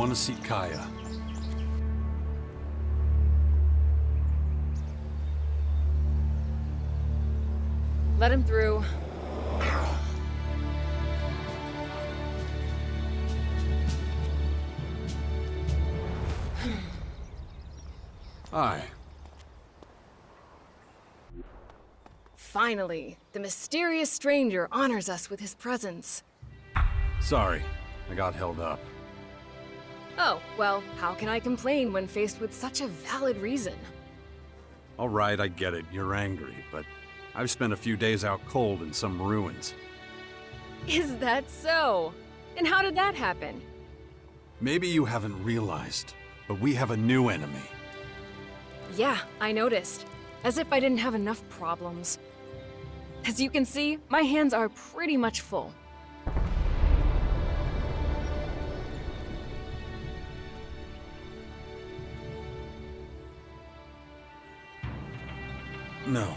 want to see Caja. Let him through. Hi. Finally, the mysterious stranger honors us with his presence. Sorry, I got held up. Oh, well, how can I complain when faced with such a valid reason? All right, I get it. You're angry, but I've spent a few days out cold in some ruins. Is that so? And how did that happen? Maybe you haven't realized, but we have a new enemy. Yeah, I noticed. As if I didn't have enough problems. As you can see, my hands are pretty much full. No,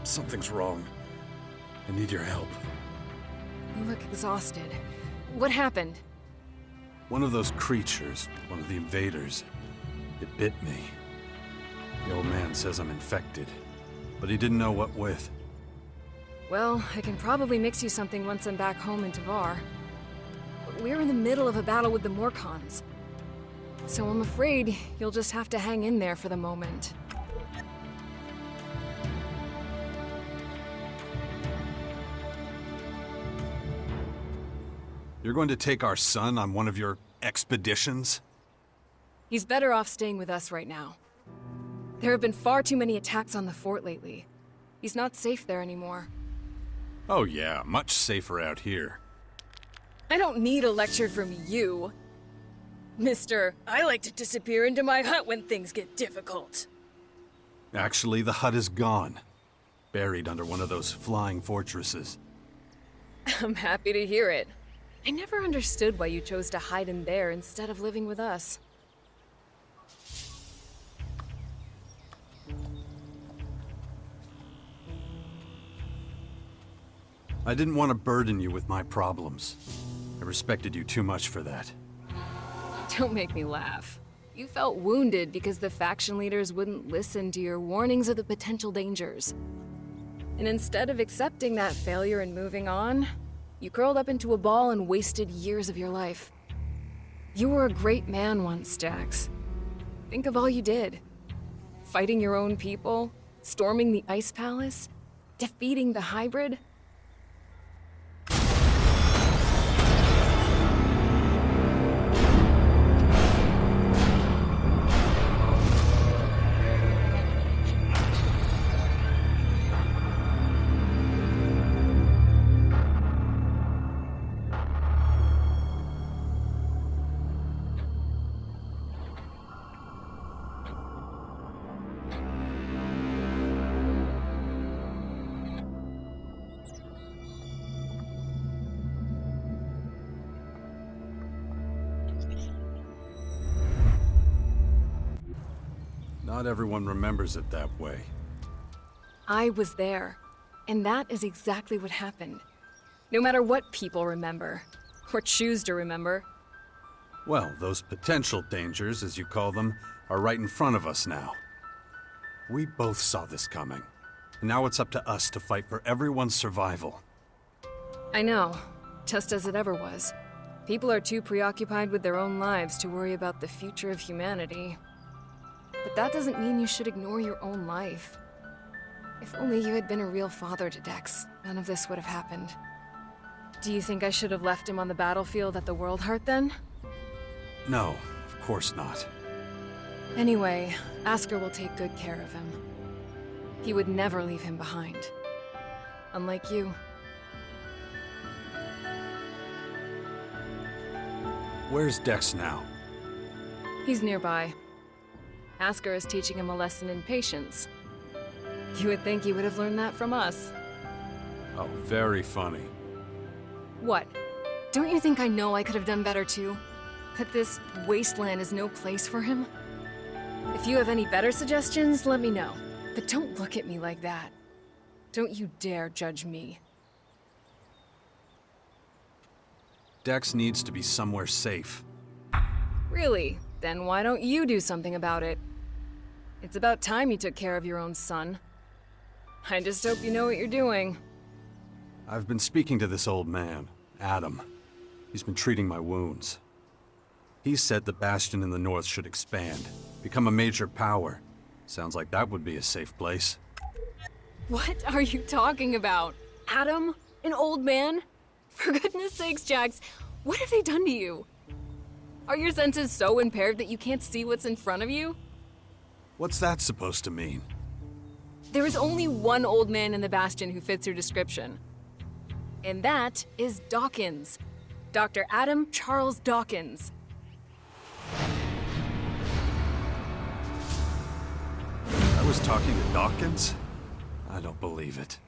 something's wrong. I need your help. You look exhausted. What happened? One of those creatures, one of the invaders, it bit me. The old man says I'm infected, but he didn't know what with. Well, I can probably mix you something once I'm back home in Tavar. But we're in the middle of a battle with the Morcons. So I'm afraid you'll just have to hang in there for the moment. You're going to take our son on one of your expeditions? He's better off staying with us right now. There have been far too many attacks on the fort lately. He's not safe there anymore. Oh yeah, much safer out here. I don't need a lecture from you. Mister, I like to disappear into my hut when things get difficult. Actually, the hut is gone. Buried under one of those flying fortresses. I'm happy to hear it. I never understood why you chose to hide in there instead of living with us. I didn't want to burden you with my problems. I respected you too much for that. Don't make me laugh. You felt wounded because the faction leaders wouldn't listen to your warnings of the potential dangers. And instead of accepting that failure and moving on, you curled up into a ball and wasted years of your life. You were a great man once, Jax. Think of all you did. Fighting your own people, storming the Ice Palace, defeating the Hybrid. Not everyone remembers it that way. I was there, and that is exactly what happened. No matter what people remember, or choose to remember. Well, those potential dangers, as you call them, are right in front of us now. We both saw this coming, and now it's up to us to fight for everyone's survival. I know, just as it ever was. People are too preoccupied with their own lives to worry about the future of humanity. But that doesn't mean you should ignore your own life. If only you had been a real father to Dex, none of this would have happened. Do you think I should have left him on the battlefield at the World Heart then? No, of course not. Anyway, Asker will take good care of him. He would never leave him behind. Unlike you. Where's Dex now? He's nearby. Asker is teaching him a lesson in patience. You would think he would have learned that from us. Oh, very funny. What? Don't you think I know I could have done better too? That this wasteland is no place for him? If you have any better suggestions, let me know. But don't look at me like that. Don't you dare judge me. Dex needs to be somewhere safe. Really? Then why don't you do something about it? It's about time you took care of your own son. I just hope you know what you're doing. I've been speaking to this old man, Adam. He's been treating my wounds. He said the Bastion in the north should expand, become a major power. Sounds like that would be a safe place. What are you talking about? Adam? An old man? For goodness sakes, Jax, what have they done to you? Are your senses so impaired that you can't see what's in front of you? What's that supposed to mean? There is only one old man in the Bastion who fits your description. And that is Dawkins. Dr. Adam Charles Dawkins. I was talking to Dawkins? I don't believe it.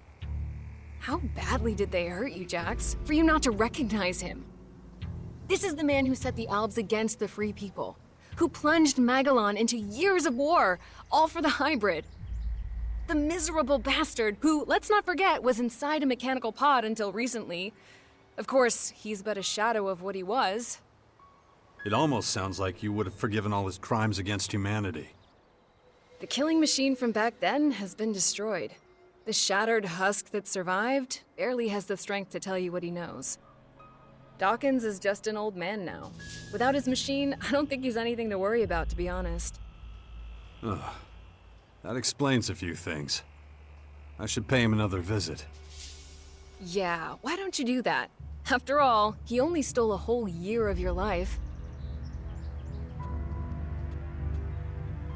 How badly did they hurt you, Jax, for you not to recognize him? This is the man who set the Albs against the Free People, who plunged Magellan into years of war, all for the hybrid. The miserable bastard who, let's not forget, was inside a mechanical pod until recently. Of course, he's but a shadow of what he was. It almost sounds like you would have forgiven all his crimes against humanity. The killing machine from back then has been destroyed. The shattered husk that survived barely has the strength to tell you what he knows. Dawkins is just an old man now. Without his machine, I don't think he's anything to worry about, to be honest. Ugh. That explains a few things. I should pay him another visit. Yeah, why don't you do that? After all, he only stole a whole year of your life.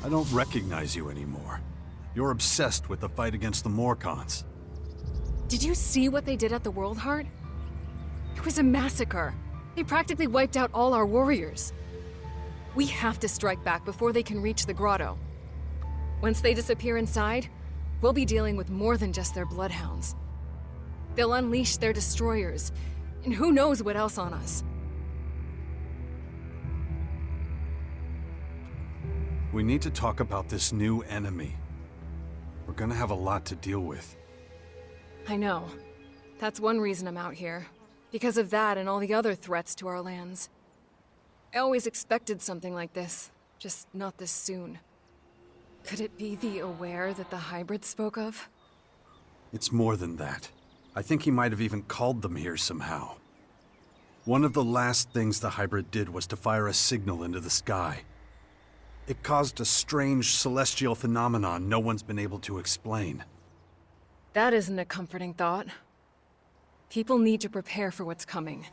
I don't recognize you anymore. You're obsessed with the fight against the Morcons. Did you see what they did at the World Heart? It was a massacre. They practically wiped out all our warriors. We have to strike back before they can reach the grotto. Once they disappear inside, we'll be dealing with more than just their bloodhounds. They'll unleash their destroyers, and who knows what else on us. We need to talk about this new enemy. We're gonna have a lot to deal with. I know. That's one reason I'm out here. Because of that and all the other threats to our lands. I always expected something like this, just not this soon. Could it be the Aware that the hybrid spoke of? It's more than that. I think he might have even called them here somehow. One of the last things the hybrid did was to fire a signal into the sky. It caused a strange celestial phenomenon no one's been able to explain. That isn't a comforting thought. People need to prepare for what's coming.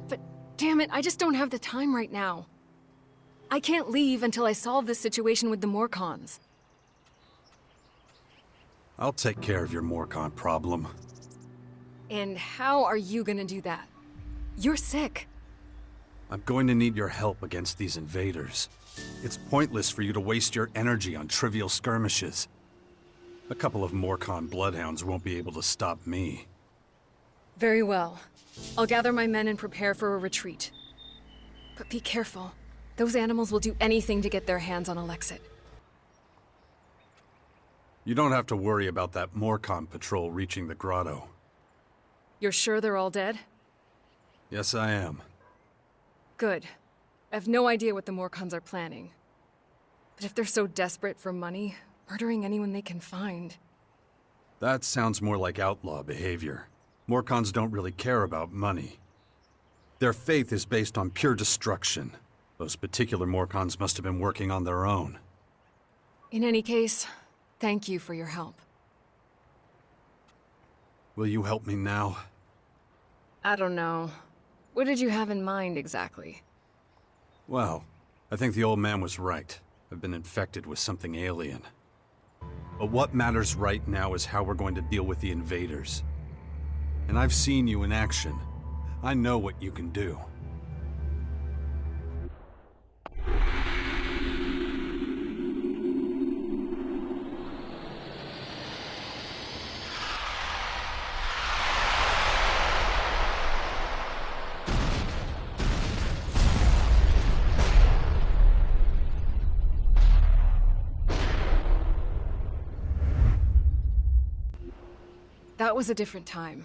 But damn it, I just don't have the time right now. I can't leave until I solve this situation with the Morcons. I'll take care of your Morcon problem. And how are you gonna do that? You're sick. I'm going to need your help against these invaders. It's pointless for you to waste your energy on trivial skirmishes. A couple of Morcon bloodhounds won't be able to stop me. Very well. I'll gather my men and prepare for a retreat. But be careful. Those animals will do anything to get their hands on Alexit. You don't have to worry about that Morcon patrol reaching the grotto. You're sure they're all dead? Yes, I am. Good. I have no idea what the Morcons are planning. But if they're so desperate for money, murdering anyone they can find... That sounds more like outlaw behavior. Morcons don't really care about money. Their faith is based on pure destruction. Those particular Morcons must have been working on their own. In any case, thank you for your help. Will you help me now? I don't know. What did you have in mind, exactly? Well, I think the old man was right. I've been infected with something alien. But what matters right now is how we're going to deal with the invaders. And I've seen you in action. I know what you can do. That was a different time.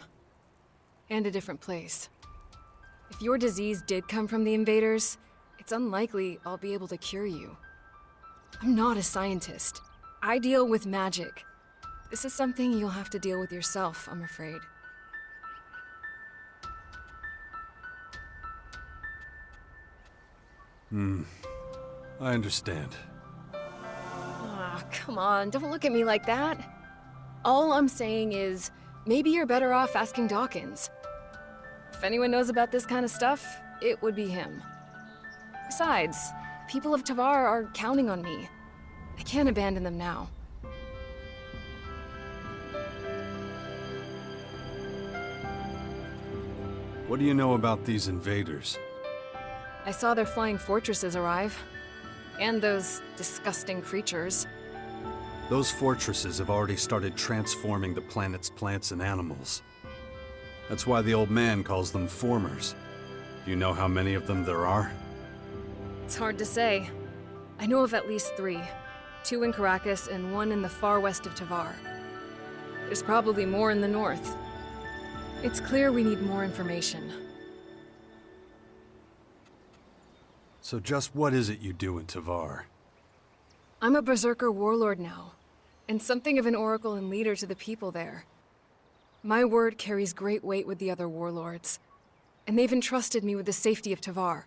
And a different place. If your disease did come from the invaders, it it's unlikely I'll be able to cure you. I'm not a scientist. I deal with magic. This is something you'll have to deal with yourself, I'm afraid. I understand. Ah, come on, don't look at me like that. All I'm saying is, maybe you're better off asking Dawkins. If anyone knows about this kind of stuff, it would be him. Besides, people of Tavar are counting on me. I can't abandon them now. What do you know about these invaders? I saw their flying fortresses arrive. And those disgusting creatures. Those fortresses have already started transforming the planet's plants and animals. That's why the old man calls them formers. Do you know how many of them there are? It's hard to say. I know of at least 3. 2 in Caracas and 1 in the far west of Tavar. There's probably more in the north. It's clear we need more information. So just what is it you do in Tavar? I'm a berserker warlord now, and something of an oracle and leader to the people there. My word carries great weight with the other warlords, and they've entrusted me with the safety of Tavar.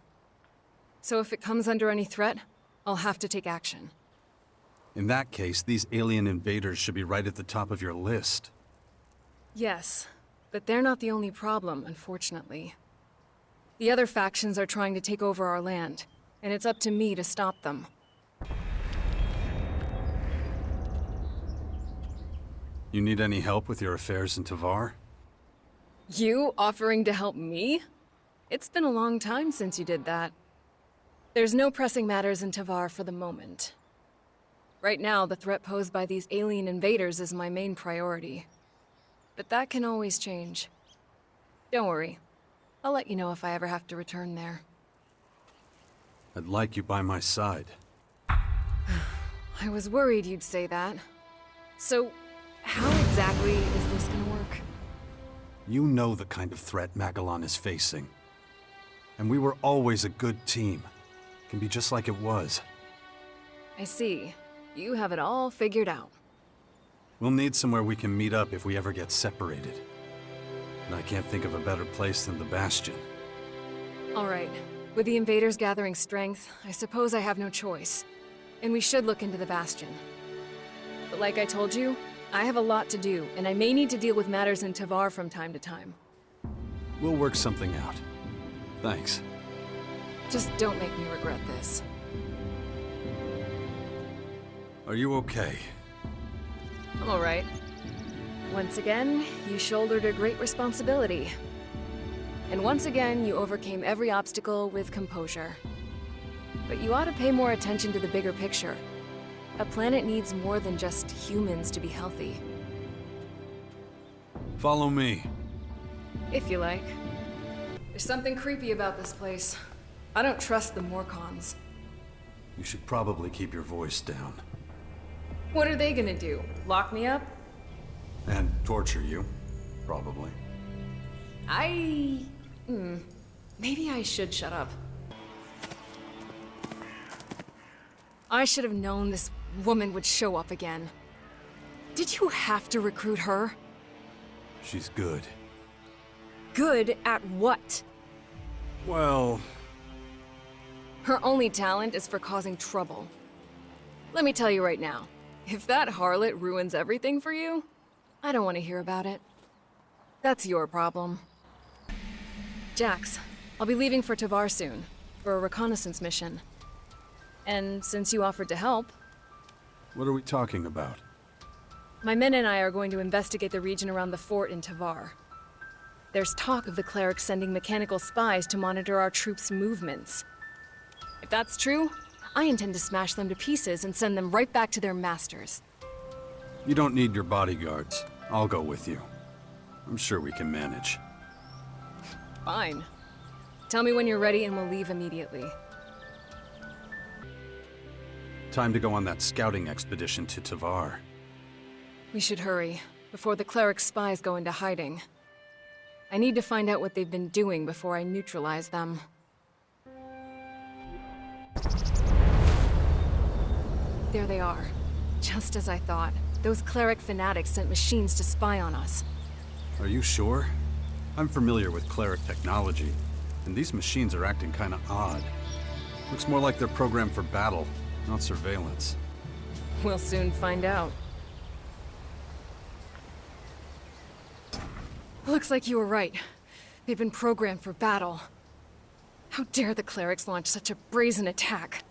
So if it comes under any threat, I'll have to take action. In that case, these alien invaders should be right at the top of your list. Yes, but they're not the only problem, unfortunately. The other factions are trying to take over our land, and it's up to me to stop them. You need any help with your affairs in Tavar? You offering to help me? It's been a long time since you did that. There's no pressing matters in Tavar for the moment. Right now, the threat posed by these alien invaders is my main priority. But that can always change. Don't worry. I'll let you know if I ever have to return there. I'd like you by my side. I was worried you'd say that. So, how exactly is this gonna work? You know the kind of threat Magellan is facing. And we were always a good team. It can be just like it was. I see. You have it all figured out. We'll need somewhere we can meet up if we ever get separated. And I can't think of a better place than the Bastion. All right. With the invaders gathering strength, I suppose I have no choice. And we should look into the Bastion. But like I told you, I have a lot to do, and I may need to deal with matters in Tavar from time to time. We'll work something out. Thanks. Just don't make me regret this. Are you okay? I'm all right. Once again, you shouldered a great responsibility. And once again, you overcame every obstacle with composure. But you ought to pay more attention to the bigger picture. A planet needs more than just humans to be healthy. Follow me. If you like. There's something creepy about this place. I don't trust the Morcons. You should probably keep your voice down. What are they gonna do? Lock me up? And torture you. Probably. Maybe I should shut up. I should have known this woman would show up again. Did you have to recruit her? She's good. Good at what? Well, Her only talent is for causing trouble. Let me tell you right now, if that harlot ruins everything for you, I don't want to hear about it. That's your problem. Jax, I'll be leaving for Tavar soon, for a reconnaissance mission. And since you offered to help, what are we talking about? my men and I are going to investigate the region around the fort in Tavar. There's talk of the clerics sending mechanical spies to monitor our troops' movements. If that's true, I intend to smash them to pieces and send them right back to their masters. You don't need your bodyguards. I'll go with you. I'm sure we can manage. Fine. Tell me when you're ready and we'll leave immediately. Time to go on that scouting expedition to Tavar. We should hurry, before the clerics' spies go into hiding. I need to find out what they've been doing before I neutralize them. There they are. Just as I thought. Those cleric fanatics sent machines to spy on us. Are you sure? I'm familiar with cleric technology, and these machines are acting kinda odd. Looks more like they're programmed for battle, not surveillance. We'll soon find out. Looks like you were right. They've been programmed for battle. How dare the clerics launch such a brazen attack?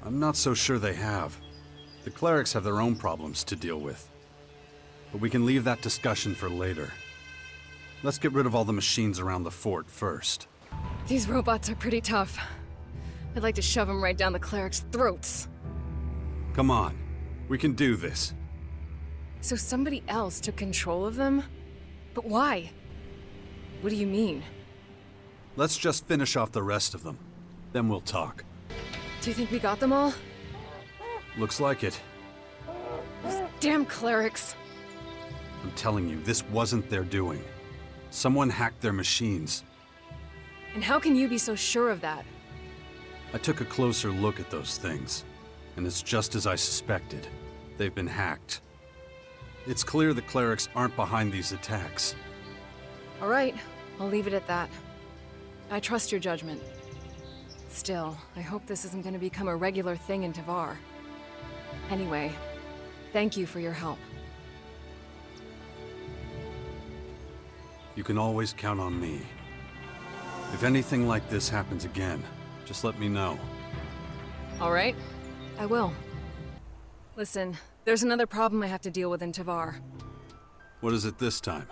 I'm not so sure they have. The clerics have their own problems to deal with. But we can leave that discussion for later. Let's get rid of all the machines around the fort first. These robots are pretty tough. I'd like to shove them right down the clerics' throats. Come on, we can do this. So somebody else took control of them? But why? What do you mean? Let's just finish off the rest of them. Then we'll talk. Do you think we got them all? Looks like it. Those damn clerics. I'm telling you, this wasn't their doing. Someone hacked their machines. And how can you be so sure of that? I took a closer look at those things, and it's just as I suspected. They've been hacked. It's clear the clerics aren't behind these attacks. All right, I'll leave it at that. I trust your judgment. Still, I hope this isn't going to become a regular thing in Tavar. Anyway, thank you for your help. You can always count on me. If anything like this happens again, just let me know. All right, I will. Listen, there's another problem I have to deal with in Tavar. What is it this time?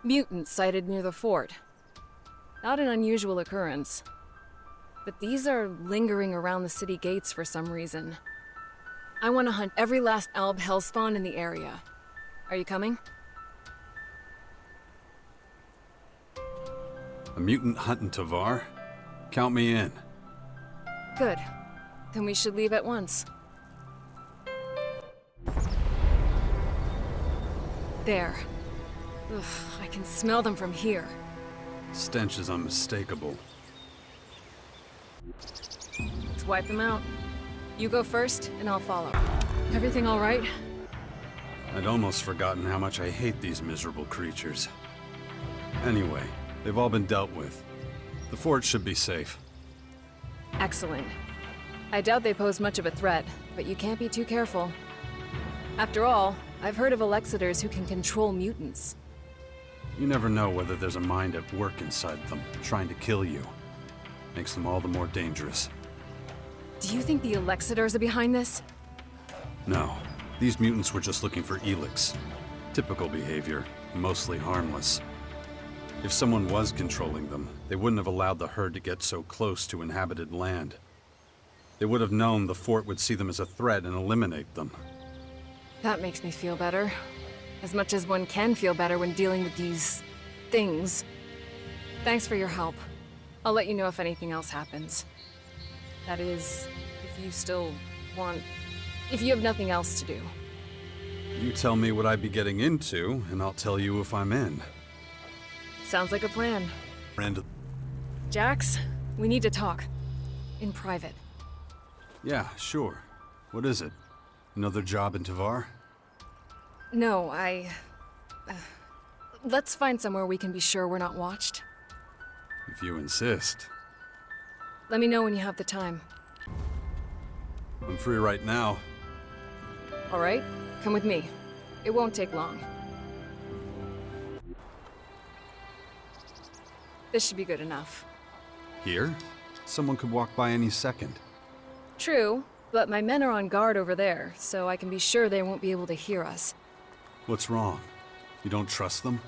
Mutants sighted near the fort. Not an unusual occurrence. But these are lingering around the city gates for some reason. I want to hunt every last Alb hellspawn in the area. Are you coming? A mutant hunt in Tavar? Count me in. Good. Then we should leave at once. There. Ugh, I can smell them from here. Stench is unmistakable. Let's wipe them out. You go first, and I'll follow. Everything all right? I'd almost forgotten how much I hate these miserable creatures. Anyway, they've all been dealt with. The fort should be safe. Excellent. I doubt they pose much of a threat, but you can't be too careful. After all, I've heard of Elexitors who can control mutants. You never know whether there's a mind at work inside them, trying to kill you. Makes them all the more dangerous. Do you think the Elexitors are behind this? No. These mutants were just looking for ELEX. Typical behavior, mostly harmless. If someone was controlling them, they wouldn't have allowed the herd to get so close to inhabited land. They would have known the fort would see them as a threat and eliminate them. That makes me feel better. As much as one can feel better when dealing with these... things. Thanks for your help. I'll let you know if anything else happens. That is, if you still want... if you have nothing else to do. You tell me what I'd be getting into, and I'll tell you if I'm in. Sounds like a plan. Jax, we need to talk. In private. Yeah, sure. What is it? Another job in Tavar? No, let's find somewhere we can be sure we're not watched. If you insist. Let me know when you have the time. I'm free right now. All right? Come with me. It won't take long. This should be good enough. Here? Someone could walk by any second. True, but my men are on guard over there, so I can be sure they won't be able to hear us. What's wrong? You don't trust them?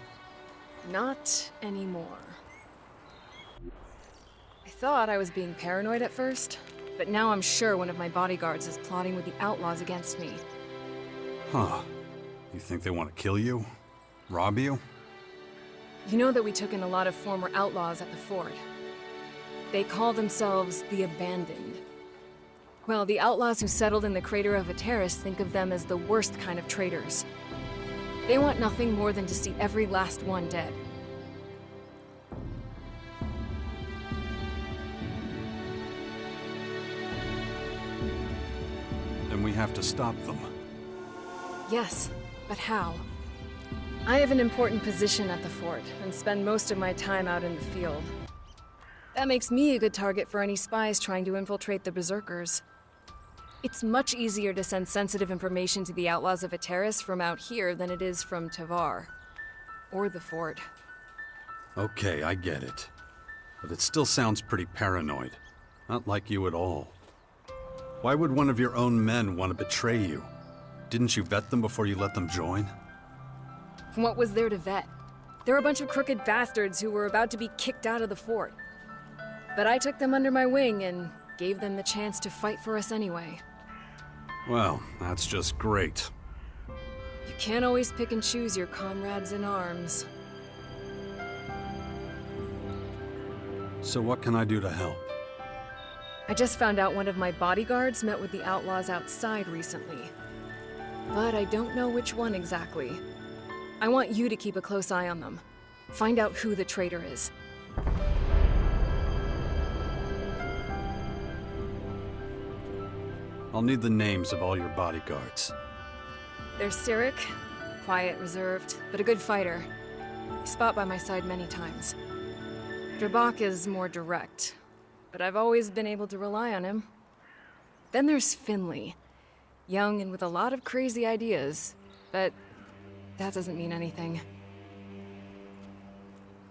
Not anymore. I thought I was being paranoid at first, but now I'm sure one of my bodyguards is plotting with the outlaws against me. Huh. You think they want to kill you? Rob you? You know that we took in a lot of former outlaws at the fort. They call themselves the Abandoned. Well, the outlaws who settled in the crater of Ateris think of them as the worst kind of traitors. They want nothing more than to see every last one dead. have to stop them. Yes, but how? I have an important position at the fort, and spend most of my time out in the field. That makes me a good target for any spies trying to infiltrate the Berserkers. It's much easier to send sensitive information to the outlaws of Ateris from out here than it is from Tavar. Or the fort. Okay, I get it. But it still sounds pretty paranoid. Not like you at all. Why would one of your own men want to betray you? Didn't you vet them before you let them join? What was there to vet? They're a bunch of crooked bastards who were about to be kicked out of the fort. But I took them under my wing and gave them the chance to fight for us anyway. Well, that's just great. You can't always pick and choose your comrades in arms. So what can I do to help? I just found out one of my bodyguards met with the outlaws outside recently. But I don't know which one exactly. I want you to keep a close eye on them. Find out who the traitor is. I'll need the names of all your bodyguards. There's Sirik, quiet, reserved, but a good fighter. He's fought by my side many times. Drabak is more direct, but I've always been able to rely on him. Then there's Finley, young and with a lot of crazy ideas, but that doesn't mean anything.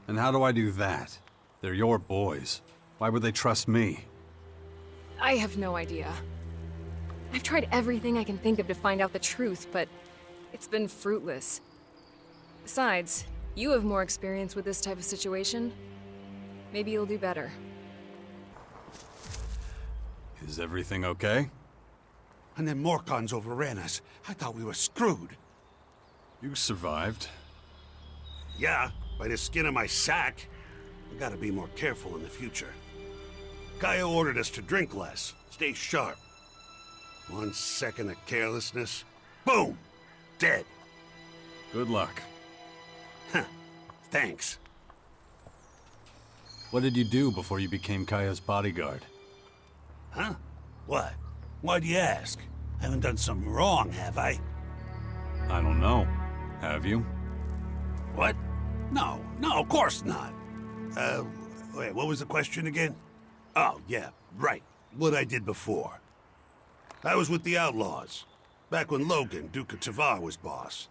And how do I do that? They're your boys. Why would they trust me? I have no idea. I've tried everything I can think of to find out the truth, but it's been fruitless. Besides, you have more experience with this type of situation. Maybe you'll do better. Is everything okay? And then Morkons overran us. I thought we were screwed. You survived. Yeah, by the skin of my sack. We gotta be more careful in the future. Caja ordered us to drink less, stay sharp. 1 second of carelessness, boom! Dead. Good luck. Huh. Thanks. What did you do before you became Kaya's bodyguard? Huh? What? Why'd you ask? I haven't done something wrong, have I? I don't know. Have you? What? No, of course not. Wait, what was the question again? Oh, yeah, right. What I did before. I was with the Outlaws, back when Logan, Duke of Tavar, was boss.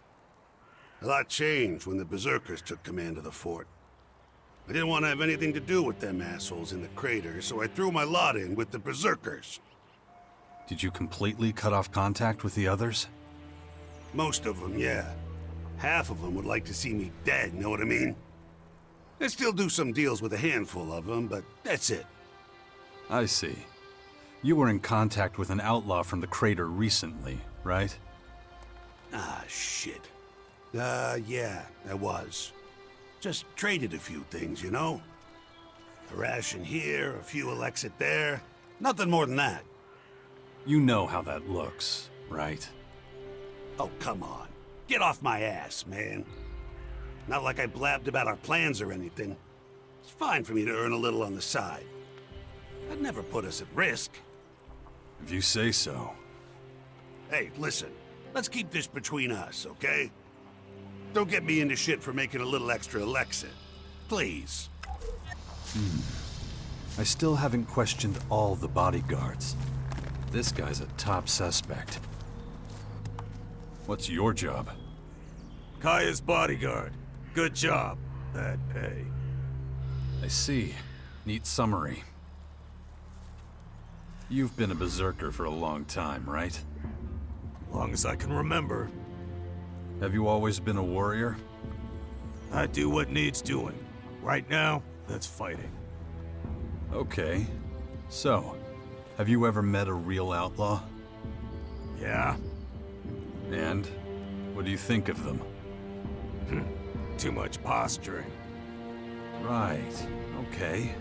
A lot changed when the Berserkers took command of the fort. I didn't want to have anything to do with them assholes in the crater, so I threw my lot in with the Berserkers. Did you completely cut off contact with the others? Most of them, yeah. Half of them would like to see me dead, know what I mean? I still do some deals with a handful of them, but that's it. I see. You were in contact with an outlaw from the crater recently, right? Ah, shit. Yeah, I was. Just traded a few things, you know? A ration here, a few ELEX there. Nothing more than that. You know how that looks, right? Oh, come on. Get off my ass, man. Not like I blabbed about our plans or anything. It's fine for me to earn a little on the side. I'd never put us at risk. If you say so. Hey, listen. Let's keep this between us, okay? Don't get me into shit for making a little extra ELEX. Please. I still haven't questioned all the bodyguards. This guy's a top suspect. What's your job? Kaya's bodyguard. Good job. Bad pay. I see. Neat summary. You've been a berserker for a long time, right? Long as I can remember. Have you always been a warrior? I do what needs doing. Right now, that's fighting. Okay. So, have you ever met a real outlaw? Yeah? And what do you think of them? Too much posturing. Right. Okay.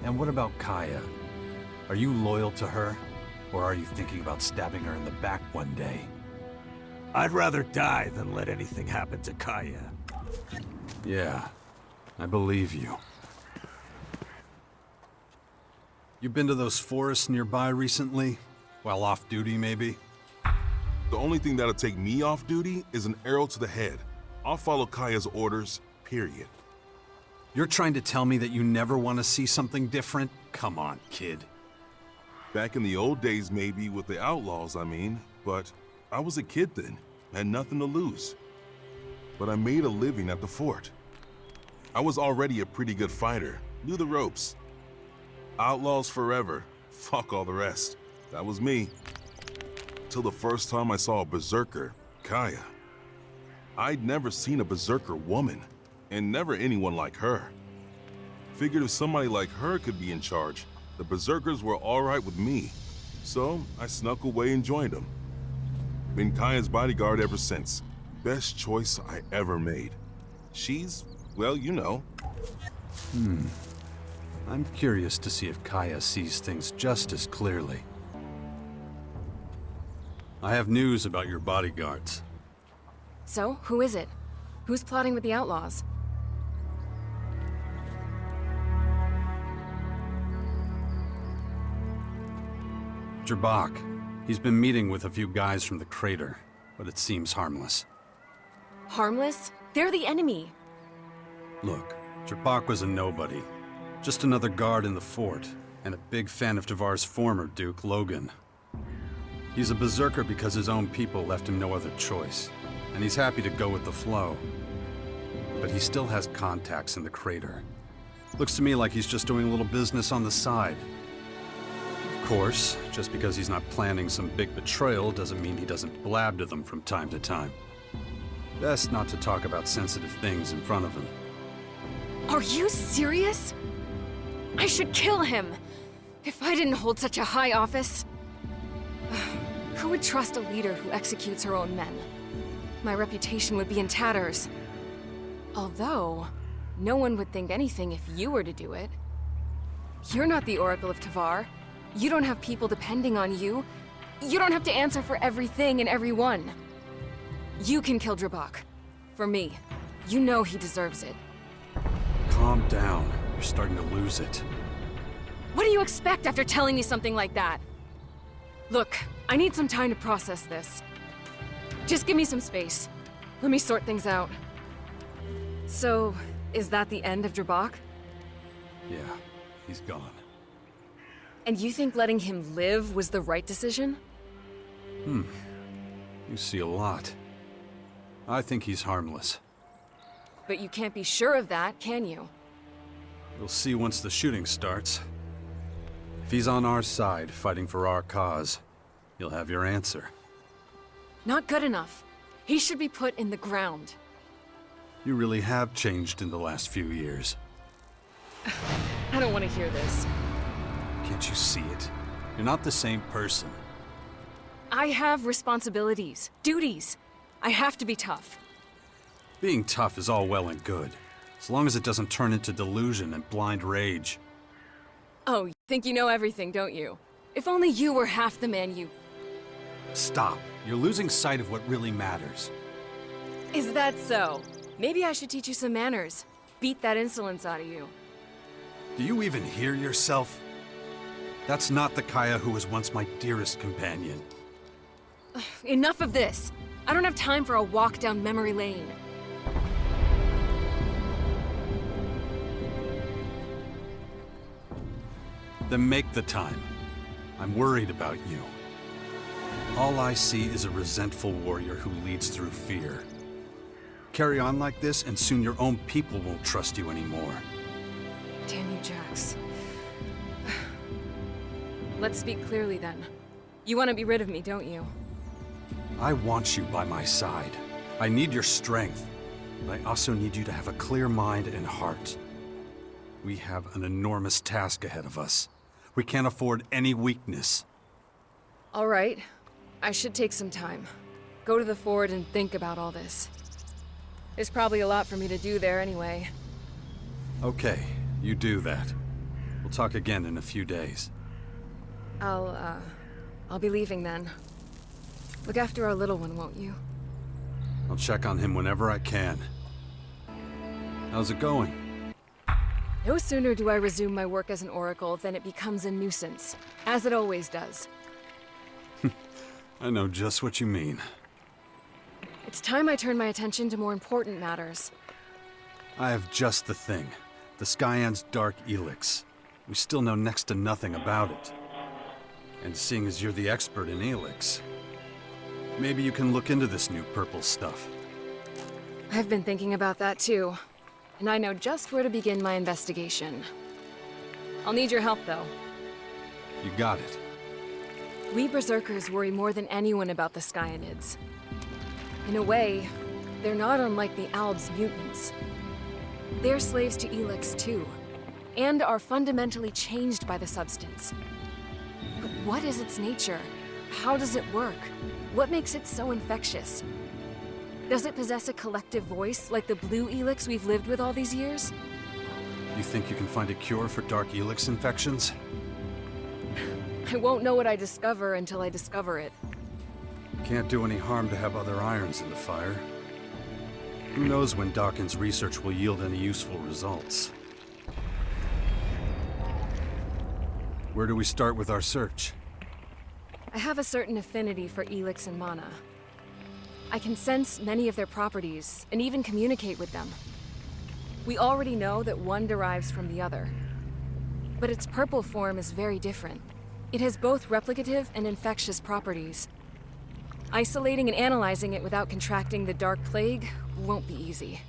And what about Caja? Are you loyal to her? Or are you thinking about stabbing her in the back one day? I'd rather die than let anything happen to Caja. Yeah, I believe you. You been to those forests nearby recently? While off duty, maybe? The only thing that'll take me off duty is an arrow to the head. I'll follow Kaya's orders, period. You're trying to tell me that you never want to see something different? Come on, kid. Back in the old days, maybe, with the outlaws, I mean. But I was a kid then, had nothing to lose. But I made a living at the fort. I was already a pretty good fighter, knew the ropes. Outlaws forever, fuck all the rest. That was me. Till the first time I saw a berserker, Kaya. I'd never seen a berserker woman, and never anyone like her. Figured if somebody like her could be in charge, the berserkers were alright with me. So I snuck away and joined them. Been Kaya's bodyguard ever since. Best choice I ever made. She's, well, you know. I'm curious to see if Kaya sees things just as clearly. I have news about your bodyguards. So, who is it? Who's plotting with the outlaws? Jabak. He's been meeting with a few guys from the crater, but it seems harmless. Harmless? They're the enemy. Look, Jabak was a nobody. Just another guard in the fort, and a big fan of Tavar's former Duke, Logan. He's a berserker because his own people left him no other choice, and he's happy to go with the flow. But he still has contacts in the crater. Looks to me like he's just doing a little business on the side. Of course, just because he's not planning some big betrayal doesn't mean he doesn't blab to them from time to time. Best not to talk about sensitive things in front of him. Are you serious? I should kill him! If I didn't hold such a high office. Who would trust a leader who executes her own men? My reputation would be in tatters. Although, no one would think anything if you were to do it. You're not the Oracle of Tavar. You don't have people depending on you. You don't have to answer for everything and everyone. You can kill Drabak. For me. You know he deserves it. Calm down. You're starting to lose it. What do you expect after telling me something like that? Look, I need some time to process this. Just give me some space. Let me sort things out. So, is that the end of Drabak? Yeah, he's gone. And you think letting him live was the right decision? You see a lot. I think he's harmless. But you can't be sure of that, can you? We'll see once the shooting starts. If he's on our side, fighting for our cause, you'll have your answer. Not good enough. He should be put in the ground. You really have changed in the last few years. I don't want to hear this. Can't you see it? You're not the same person. I have responsibilities, duties. I have to be tough. Being tough is all well and good, as long as it doesn't turn into delusion and blind rage. Oh, you think you know everything, don't you? If only you were half the man you... Stop. You're losing sight of what really matters. Is that so? Maybe I should teach you some manners. Beat that insolence out of you. Do you even hear yourself? That's not the Kaya who was once my dearest companion. Enough of this. I don't have time for a walk down memory lane. Then make the time. I'm worried about you. All I see is a resentful warrior who leads through fear. Carry on like this, and soon your own people won't trust you anymore. Damn you, Jax. Let's speak clearly then. You want to be rid of me, don't you? I want you by my side. I need your strength. But I also need you to have a clear mind and heart. We have an enormous task ahead of us. We can't afford any weakness. All right. I should take some time. Go to the fort and think about all this. There's probably a lot for me to do there anyway. Okay, you do that. We'll talk again in a few days. I'll be leaving then. Look after our little one, won't you? I'll check on him whenever I can. How's it going? No sooner do I resume my work as an oracle than it becomes a nuisance, as it always does. I know just what you mean. It's time I turn my attention to more important matters. I have just the thing. The Skyan's dark ELEX. We still know next to nothing about it. And seeing as you're the expert in ELEX, maybe you can look into this new purple stuff. I've been thinking about that too, and I know just where to begin my investigation. I'll need your help, though. You got it. We Berserkers worry more than anyone about the Skyanids. In a way, they're not unlike the Alb's mutants. They're slaves to ELEX too, and are fundamentally changed by the substance. But what is its nature? How does it work? What makes it so infectious? Does it possess a collective voice like the blue ELEX we've lived with all these years? You think you can find a cure for dark ELEX infections? I won't know what I discover until I discover it. Can't do any harm to have other irons in the fire. Who knows when Dawkins' research will yield any useful results? Where do we start with our search? I have a certain affinity for ELEX and mana. I can sense many of their properties, and even communicate with them. We already know that one derives from the other. But its purple form is very different. It has both replicative and infectious properties. Isolating and analyzing it without contracting the Dark Plague won't be easy.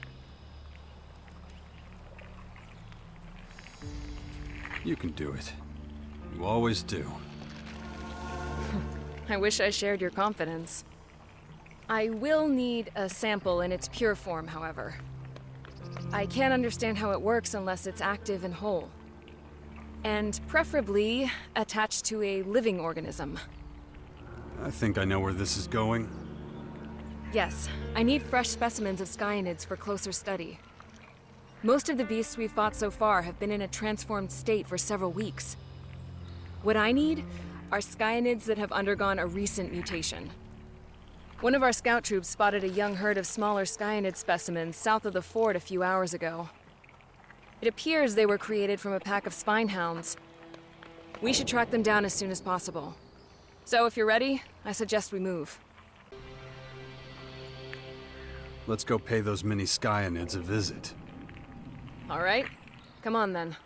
You can do it. You always do. I wish I shared your confidence. I will need a sample in its pure form, however. I can't understand how it works unless it's active and whole. And preferably attached to a living organism. I think I know where this is going. Yes, I need fresh specimens of Skyanids for closer study. Most of the beasts we've fought so far have been in a transformed state for several weeks. What I need are Skyanids that have undergone a recent mutation. One of our scout troops spotted a young herd of smaller Skyanid specimens south of the fort a few hours ago. It appears they were created from a pack of spinehounds. We should track them down as soon as possible. So if you're ready, I suggest we move. Let's go pay those mini Skyanids a visit. All right, come on then.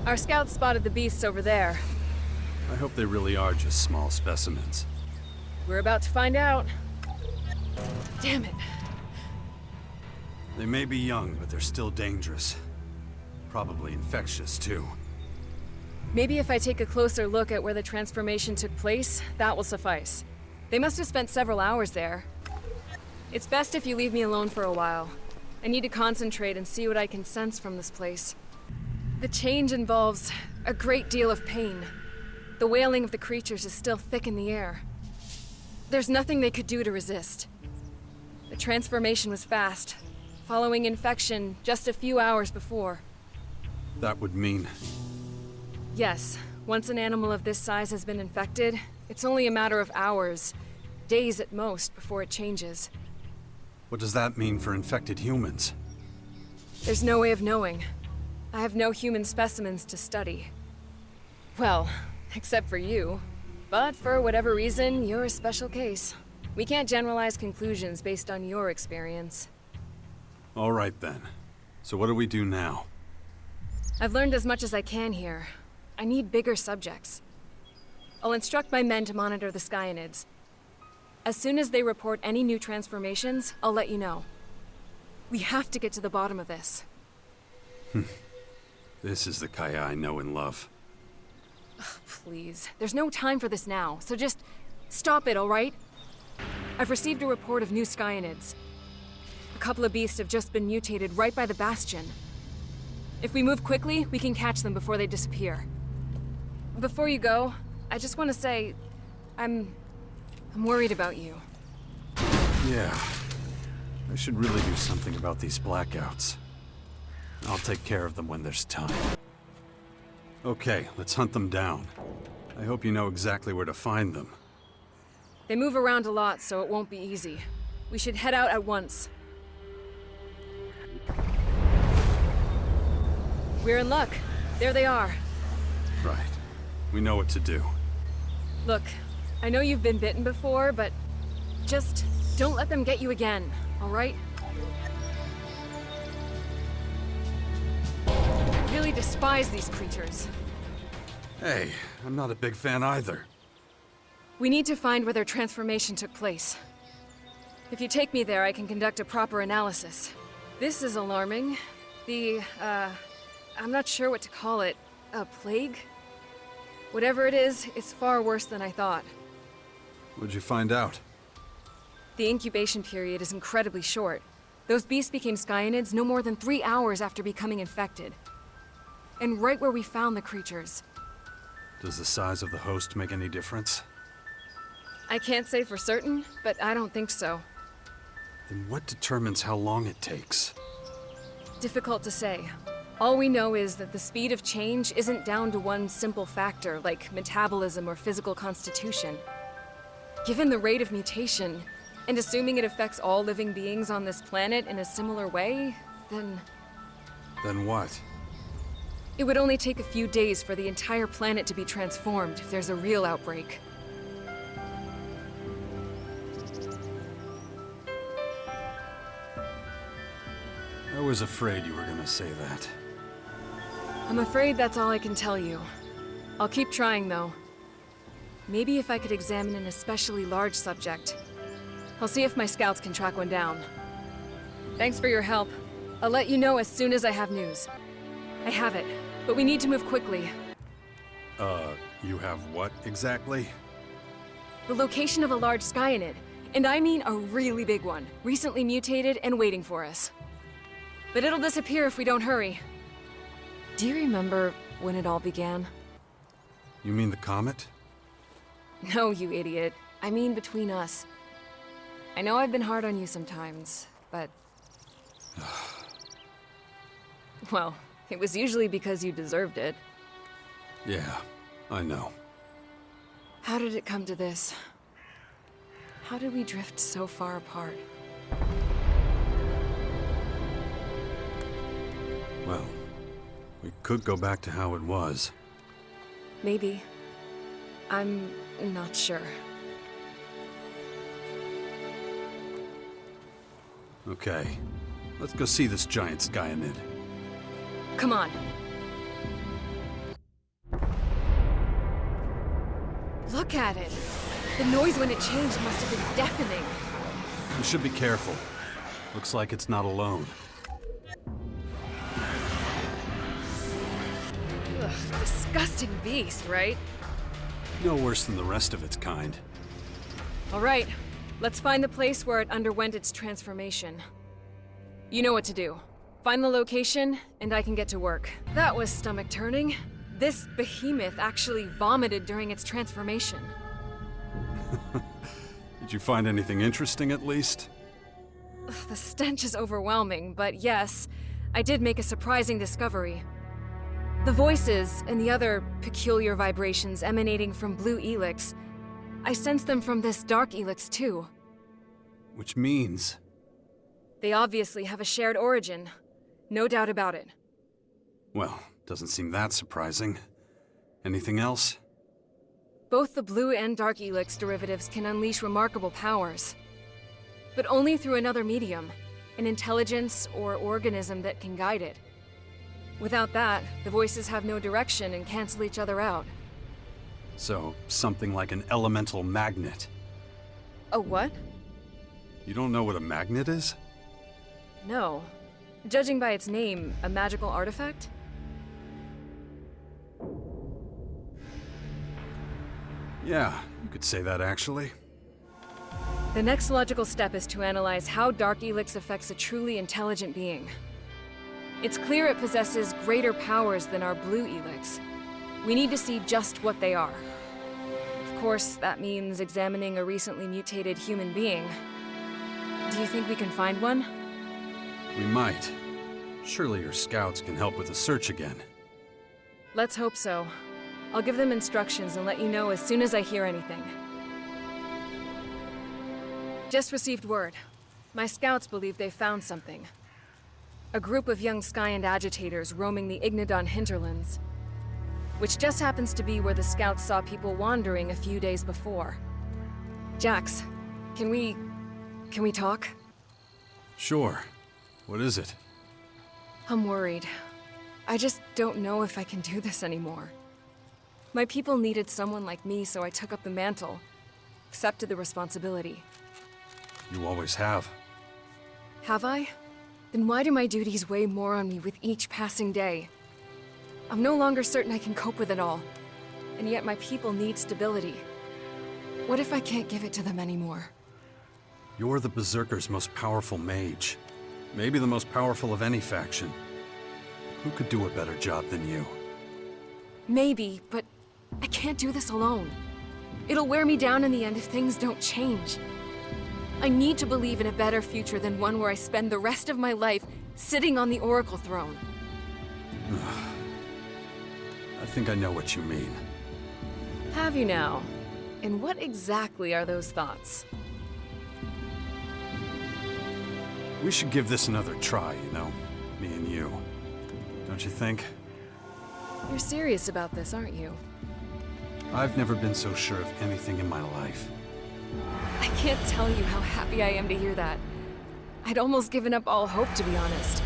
Our scouts spotted the beasts over there. I hope they really are just small specimens. We're about to find out. Damn it. They may be young, but they're still dangerous. Probably infectious, too. Maybe if I take a closer look at where the transformation took place, that will suffice. They must have spent several hours there. It's best if you leave me alone for a while. I need to concentrate and see what I can sense from this place. The change involves a great deal of pain. The wailing of the creatures is still thick in the air. There's nothing they could do to resist. The transformation was fast, following infection just a few hours before. That would mean... Yes, once an animal of this size has been infected, it's only a matter of hours, days at most, before it changes. What does that mean for infected humans? There's no way of knowing. I have no human specimens to study. Well, except for you. But for whatever reason, you're a special case. We can't generalize conclusions based on your experience. All right, then. So what do we do now? I've learned as much as I can here. I need bigger subjects. I'll instruct my men to monitor the Skyanids. As soon as they report any new transformations, I'll let you know. We have to get to the bottom of this. This is the Caja I know and love. Please, there's no time for this now, so just stop it, all right? I've received a report of new Skyanids. A couple of beasts have just been mutated right by the Bastion. If we move quickly, we can catch them before they disappear. Before you go, I just want to say, I'm worried about you. Yeah. I should really do something about these blackouts. I'll take care of them when there's time. Okay, let's hunt them down. I hope you know exactly where to find them. They move around a lot, so it won't be easy. We should head out at once. We're in luck. There they are. Right. We know what to do. Look, I know you've been bitten before, but just don't let them get you again, all right? I really despise these creatures. Hey, I'm not a big fan either. We need to find where their transformation took place. If you take me there, I can conduct a proper analysis. This is alarming. I'm not sure what to call it. A plague? Whatever it is, it's far worse than I thought. What'd you find out? The incubation period is incredibly short. Those beasts became skyanids no more than 3 hours after becoming infected. And right where we found the creatures. Does the size of the host make any difference? I can't say for certain, but I don't think so. Then what determines how long it takes? Difficult to say. All we know is that the speed of change isn't down to one simple factor, like metabolism or physical constitution. Given the rate of mutation, and assuming it affects all living beings on this planet in a similar way, then... Then what? It would only take a few days for the entire planet to be transformed if there's a real outbreak. I was afraid you were gonna say that. I'm afraid that's all I can tell you. I'll keep trying, though. Maybe if I could examine an especially large subject. I'll see if my scouts can track one down. Thanks for your help. I'll let you know as soon as I have news. I have it, but we need to move quickly. You have what exactly? The location of a large skyanid, and I mean a really big one, recently mutated and waiting for us. But it'll disappear if we don't hurry. Do you remember when it all began? You mean the comet? No, you idiot. I mean between us. I know I've been hard on you sometimes, but... Well, it was usually because you deserved it. Yeah, I know. How did it come to this? How did we drift so far apart? Well, we could go back to how it was. Maybe. I'm not sure. Okay, let's go see this giant skyanid. Come on. Look at it. The noise when it changed must have been deafening. We should be careful. Looks like it's not alone. Ugh, disgusting beast, right? No worse than the rest of its kind. All right, let's find the place where it underwent its transformation. You know what to do. Find the location, and I can get to work. That was stomach-turning. This behemoth actually vomited during its transformation. Did you find anything interesting at least? Ugh, the stench is overwhelming, but yes, I did make a surprising discovery. The voices and the other peculiar vibrations emanating from blue ELEX, I sensed them from this dark ELEX too. Which means... They obviously have a shared origin. No doubt about it. Well, doesn't seem that surprising. Anything else? Both the blue and dark ELEX derivatives can unleash remarkable powers. But only through another medium, an intelligence or organism that can guide it. Without that, the voices have no direction and cancel each other out. So, something like an elemental magnet. A what? You don't know what a magnet is? No. Judging by its name, a magical artifact? Yeah, you could say that actually. The next logical step is to analyze how Dark ELEX affects a truly intelligent being. It's clear it possesses greater powers than our blue ELEX. We need to see just what they are. Of course, that means examining a recently mutated human being. Do you think we can find one? We might. Surely your scouts can help with the search again. Let's hope so. I'll give them instructions and let you know as soon as I hear anything. Just received word. My scouts believe they found something. A group of young Skyend agitators roaming the Ignadon hinterlands. which just happens to be where the scouts saw people wandering a few days before. Jax, can we talk? Sure. What is it? I'm worried. I just don't know if I can do this anymore. My people needed someone like me, so I took up the mantle. Accepted the responsibility. You always have. Have I? Then why do my duties weigh more on me with each passing day? I'm no longer certain I can cope with it all. And yet my people need stability. What if I can't give it to them anymore? You're the Berserker's most powerful mage. Maybe the most powerful of any faction. Who could do a better job than you? Maybe, but I can't do this alone. It'll wear me down in the end if things don't change. I need to believe in a better future than one where I spend the rest of my life sitting on the Oracle throne. I think I know what you mean. Have you now? And what exactly are those thoughts? We should give this another try, you know? Me and you. Don't you think? You're serious about this, aren't you? I've never been so sure of anything in my life. I can't tell you how happy I am to hear that. I'd almost given up all hope, to be honest.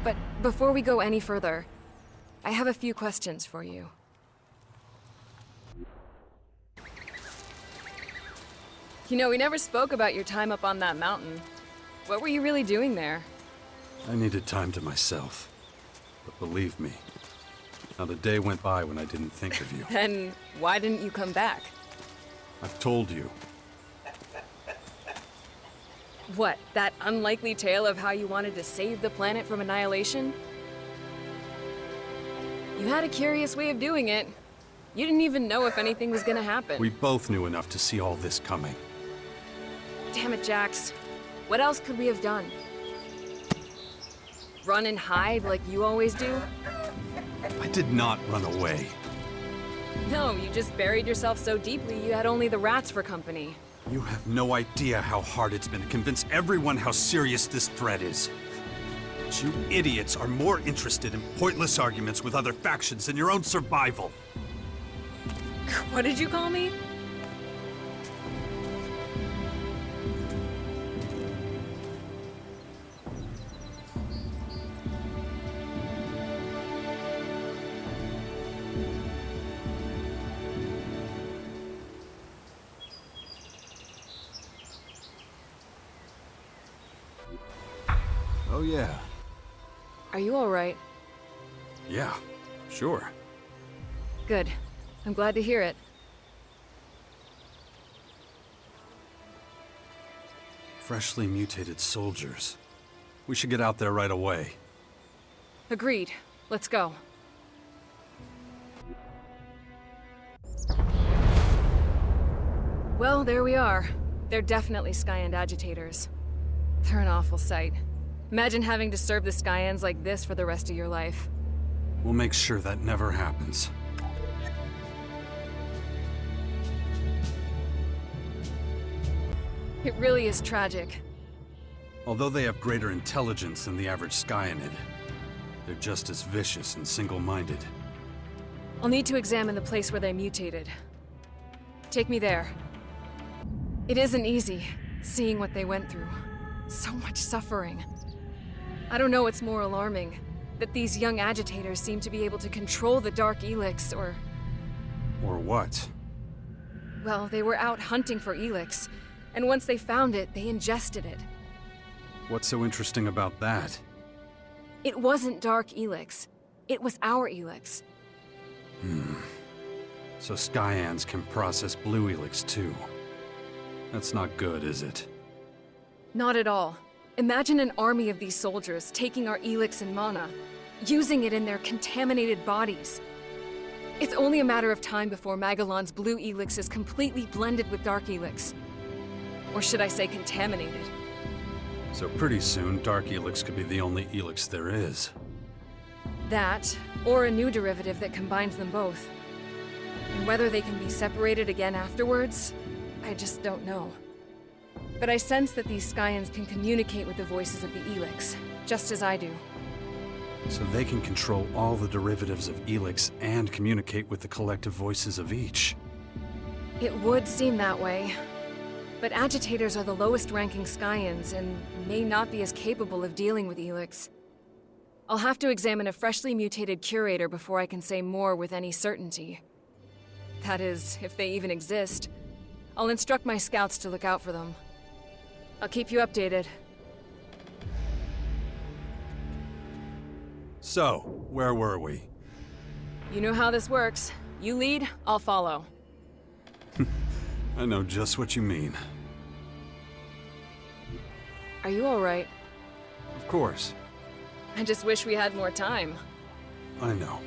But before we go any further, I have a few questions for you. You know, we never spoke about your time up on that mountain. What were you really doing there? I needed time to myself. But believe me, not a day went by when I didn't think of you. Then why didn't you come back? I've told you. What, that unlikely tale of how you wanted to save the planet from annihilation? You had a curious way of doing it. You didn't even know if anything was gonna happen. We both knew enough to see all this coming. Damn it, Jax. What else could we have done? Run and hide like you always do? I did not run away. No, you just buried yourself so deeply you had only the rats for company. You have no idea how hard it's been to convince everyone how serious this threat is. But you idiots are more interested in pointless arguments with other factions than your own survival. What did you call me? Oh yeah. Are you all right? Yeah, sure. Good. I'm glad to hear it. Freshly mutated soldiers. We should get out there right away. Agreed. Let's go. Well, there we are. They're definitely Skyend agitators. They're an awful sight. Imagine having to serve the Skyends like this for the rest of your life. We'll make sure that never happens. It really is tragic. Although they have greater intelligence than the average Skyanid, they're just as vicious and single-minded. I'll need to examine the place where they mutated. Take me there. It isn't easy, seeing what they went through. So much suffering. I don't know what's more alarming, that these young agitators seem to be able to control the Dark ELEX, or... Or what? Well, they were out hunting for ELEX, and once they found it, they ingested it. What's so interesting about that? It wasn't Dark ELEX. It was our ELEX. So Skyans can process blue ELEX too. That's not good, is it? Not at all. Imagine an army of these soldiers taking our ELEX and mana, using it in their contaminated bodies. It's only a matter of time before Magellan's blue ELEX is completely blended with Dark ELEX. Or should I say contaminated? So pretty soon, Dark ELEX could be the only ELEX there is. That, or a new derivative that combines them both. And whether they can be separated again afterwards, I just don't know. But I sense that these Skyans can communicate with the voices of the ELEX, just as I do. So they can control all the derivatives of ELEX and communicate with the collective voices of each. It would seem that way. But agitators are the lowest-ranking Skyans and may not be as capable of dealing with ELEX. I'll have to examine a freshly mutated curator before I can say more with any certainty. That is, if they even exist. I'll instruct my scouts to look out for them. I'll keep you updated. So, where were we? You know how this works. You lead, I'll follow. I know just what you mean. Are you alright? Of course. I just wish we had more time. I know.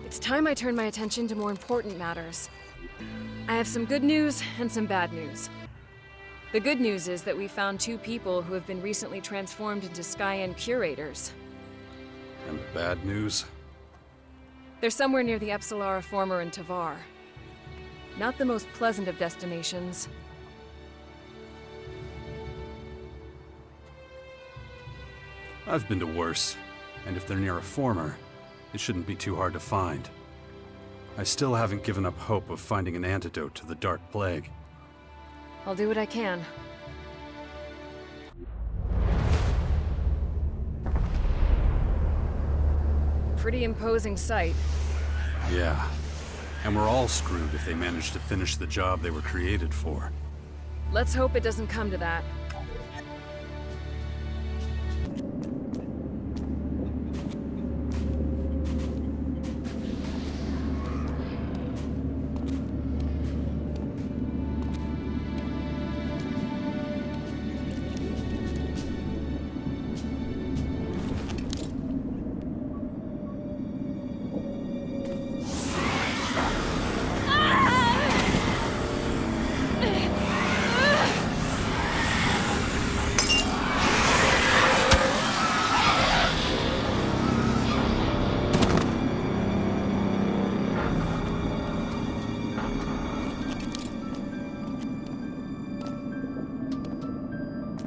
It's time I turn my attention to more important matters. I have some good news and some bad news. The good news is that we found 2 people who have been recently transformed into Skyan curators. And the bad news? They're somewhere near the Epsilara Former in Tavar. Not the most pleasant of destinations. I've been to worse, and if they're near a Former, it shouldn't be too hard to find. I still haven't given up hope of finding an antidote to the Dark Plague. I'll do what I can. Pretty imposing sight. Yeah. And we're all screwed if they manage to finish the job they were created for. Let's hope it doesn't come to that.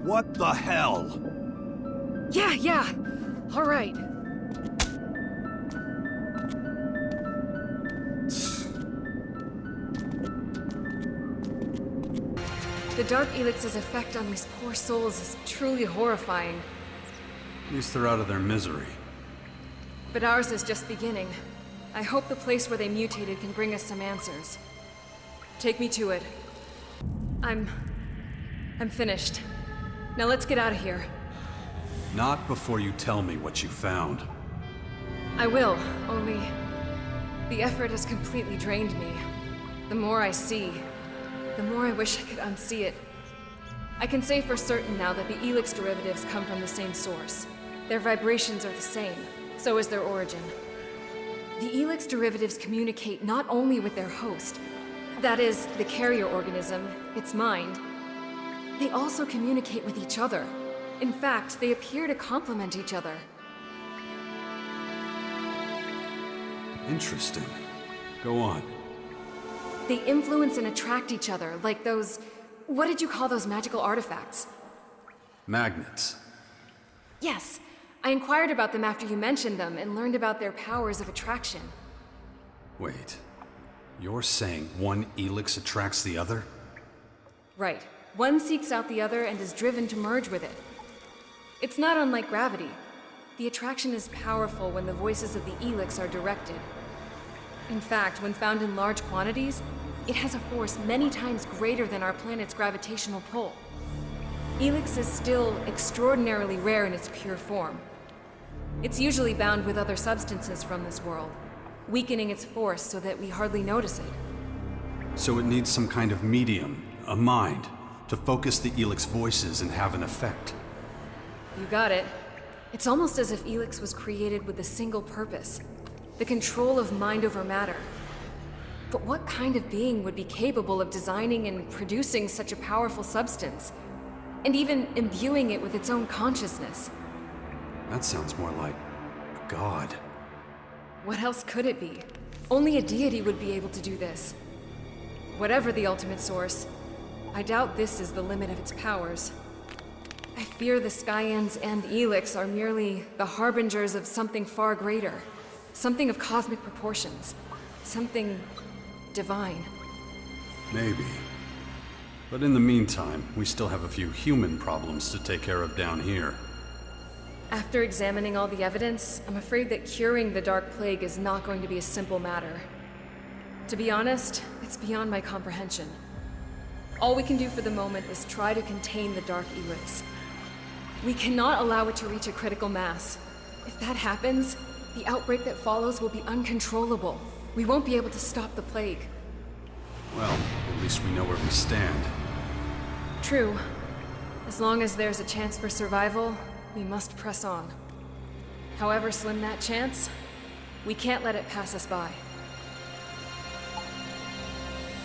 What the hell? Yeah. All right. The Dark Elix's effect on these poor souls is truly horrifying. At least they're out of their misery. But ours is just beginning. I hope the place where they mutated can bring us some answers. Take me to it. I'm finished. Now let's get out of here. Not before you tell me what you found. I will, only the effort has completely drained me. The more I see, the more I wish I could unsee it. I can say for certain now that the ELEX derivatives come from the same source. Their vibrations are the same, so is their origin. The ELEX derivatives communicate not only with their host, that is, the carrier organism, its mind, they also communicate with each other. In fact, they appear to complement each other. Interesting. Go on. They influence and attract each other, like those... What did you call those magical artifacts? Magnets. Yes. I inquired about them after you mentioned them and learned about their powers of attraction. Wait. You're saying one ELEX attracts the other? Right. One seeks out the other and is driven to merge with it. It's not unlike gravity. The attraction is powerful when the voices of the ELEX are directed. In fact, when found in large quantities, it has a force many times greater than our planet's gravitational pull. ELEX is still extraordinarily rare in its pure form. It's usually bound with other substances from this world, weakening its force so that we hardly notice it. So it needs some kind of medium, a mind, to focus the ELEX voices and have an effect. You got it. It's almost as if ELEX was created with a single purpose, the control of mind over matter. But what kind of being would be capable of designing and producing such a powerful substance, and even imbuing it with its own consciousness? That sounds more like a god. What else could it be? Only a deity would be able to do this. Whatever the ultimate source, I doubt this is the limit of its powers. I fear the Skyans and ELEX are merely the harbingers of something far greater. Something of cosmic proportions. Something divine. Maybe. But in the meantime, we still have a few human problems to take care of down here. After examining all the evidence, I'm afraid that curing the Dark Plague is not going to be a simple matter. To be honest, it's beyond my comprehension. All we can do for the moment is try to contain the Dark ELEX. We cannot allow it to reach a critical mass. If that happens, the outbreak that follows will be uncontrollable. We won't be able to stop the plague. Well, at least we know where we stand. True. As long as there's a chance for survival, we must press on. However slim that chance, we can't let it pass us by.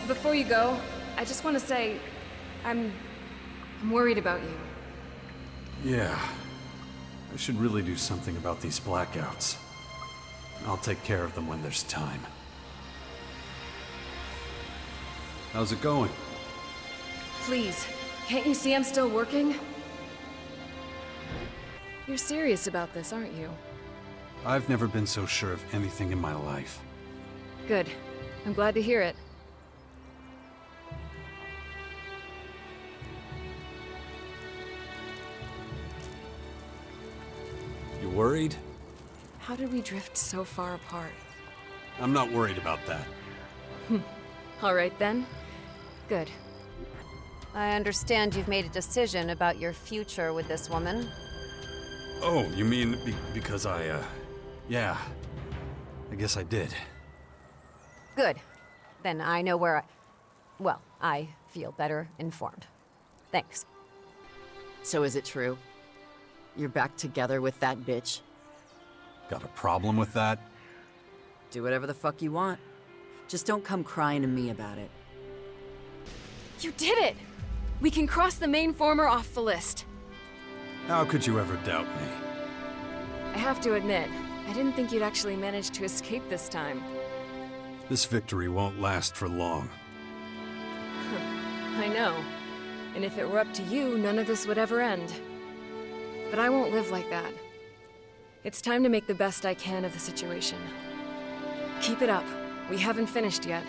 Before you go, I just want to say, I'm worried about you. Yeah. I should really do something about these blackouts. I'll take care of them when there's time. How's it going? Please, can't you see I'm still working? You're serious about this, aren't you? I've never been so sure of anything in my life. Good. I'm glad to hear it. You worried? How did we drift so far apart? I'm not worried about that. All right then. Good. I understand you've made a decision about your future with this woman. Oh, you mean because yeah. I guess I did. Good. Then I know where well, I feel better informed. Thanks. So is it true? You're back together with that bitch? Got a problem with that? Do whatever the fuck you want. Just don't come crying to me about it. You did it! We can cross the main former off the list. How could you ever doubt me? I have to admit, I didn't think you'd actually manage to escape this time. This victory won't last for long. I know. And if it were up to you, none of this would ever end. But I won't live like that. It's time to make the best I can of the situation. Keep it up. We haven't finished yet.